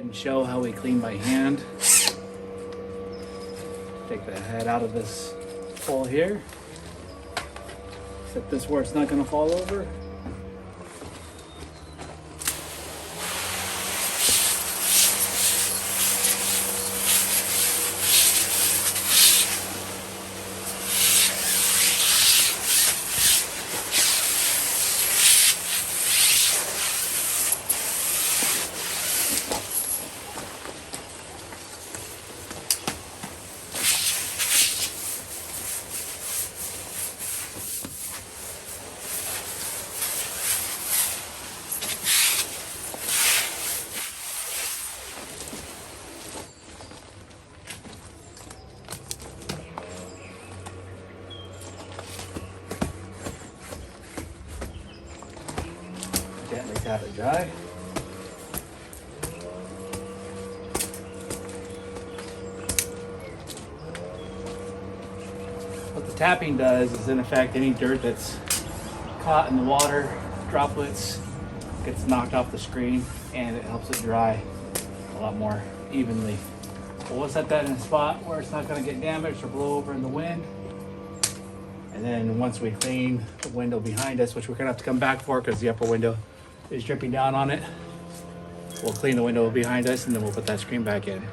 and show how we clean by hand. Take the head out of this hole here. Set this where it's not going to fall over. Gently tap it dry. What the tapping does is, in effect, any dirt that's caught in the water, droplets, gets knocked off the screen, and it helps it dry a lot more evenly. We'll set that in a spot where it's not going to get damaged or blow over in the wind. And then once we clean the window behind us, which we're gonna have to come back for because the upper window is dripping down on it, we'll clean the window behind us and then we'll put that screen back in.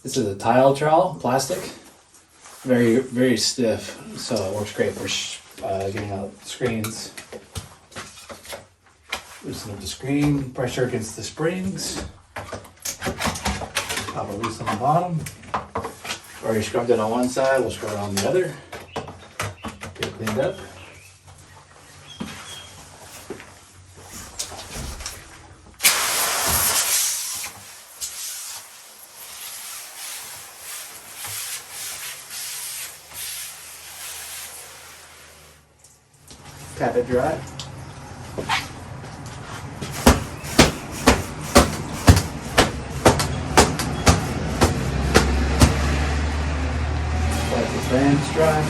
This is a tile trowel, plastic, very stiff, so it works great for getting out screens. Loosen up the screen, pressure against the springs. Pop it loose on the bottom. Already scrubbed it on one side, we'll scrub it on the other. Get it cleaned up. Tap it dry. Let the fans dry.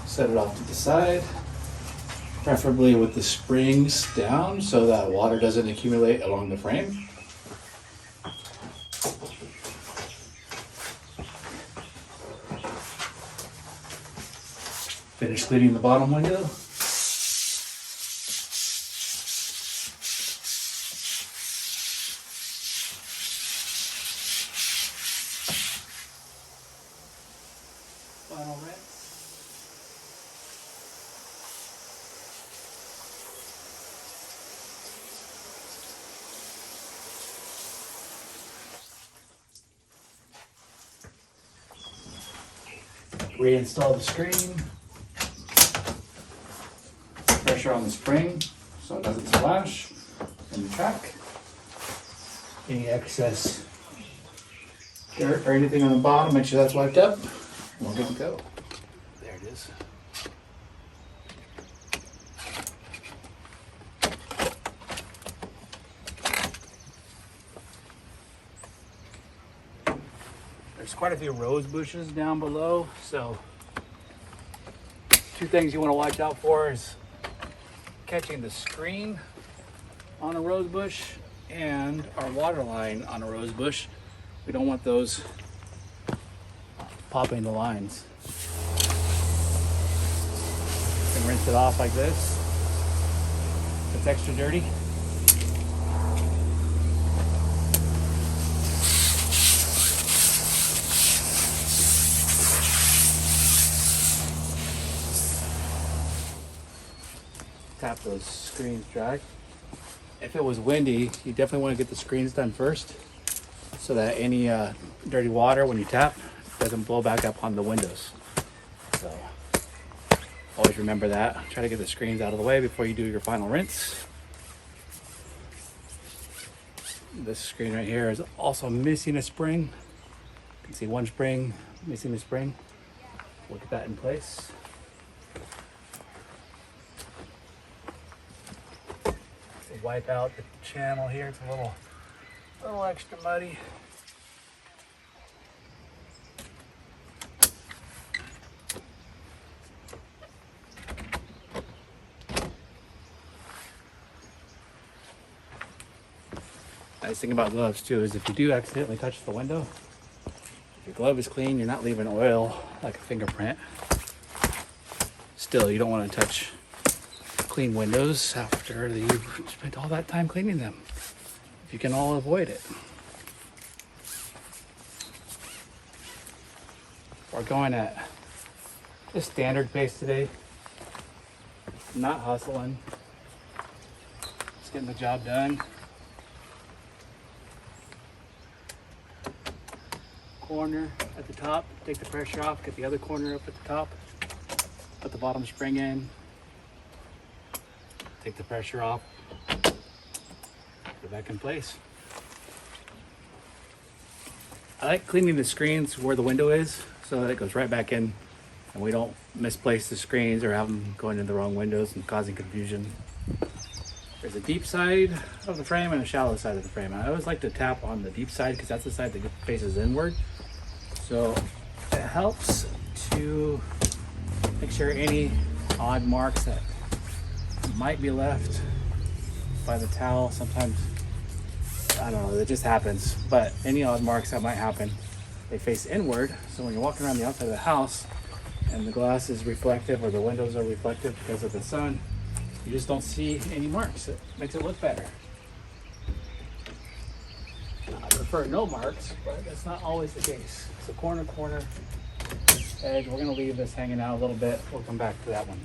Set it off to the side, preferably with the springs down so that water doesn't accumulate along the frame. Finish cleaning the bottom window. Final rinse. Reinstall the screen. Pressure on the spring so it doesn't splash in the track. Any excess dirt or anything on the bottom, make sure that's wiped up. We're good to go. There it is. There's quite a few rose bushes down below, so two things you want to watch out for is catching the screen on a rose bush and our water line on a rose bush. We don't want those popping the lines. And rinse it off like this. If it's extra dirty, tap those screens dry. If it was windy, you definitely want to get the screens done first so that any dirty water when you tap doesn't blow back up on the windows. So always remember that. Try to get the screens out of the way before you do your final rinse. This screen right here is also missing a spring. You can see one spring, missing a spring. We'll get that in place. We'll wipe out the channel here. It's a little extra muddy. Nice thing about gloves too is if you do accidentally touch the window, if your glove is clean, you're not leaving oil like a fingerprint. Still, you don't want to touch clean windows after you've spent all that time cleaning them, if you can all avoid it. We're going at a standard pace today, not hustling, just getting the job done. Corner at the top, take the pressure off, get the other corner up at the top, put the bottom spring in, take the pressure off, put it back in place. I like cleaning the screens where the window is so that it goes right back in and we don't misplace the screens or have them going in the wrong windows and causing confusion. There's a deep side of the frame and a shallow side of the frame. I always like to tap on the deep side because that's the side that faces inward. So it helps to make sure any odd marks that might be left by the towel, sometimes, I don't know, it just happens, but any odd marks that might happen, they face inward. So when you're walking around the outside of the house and the glass is reflective or the windows are reflective because of the sun, you just don't see any marks. It makes it look better. I prefer no marks, but that's not always the case. So corner, edge, we're gonna leave this hanging out a little bit. We'll come back to that one.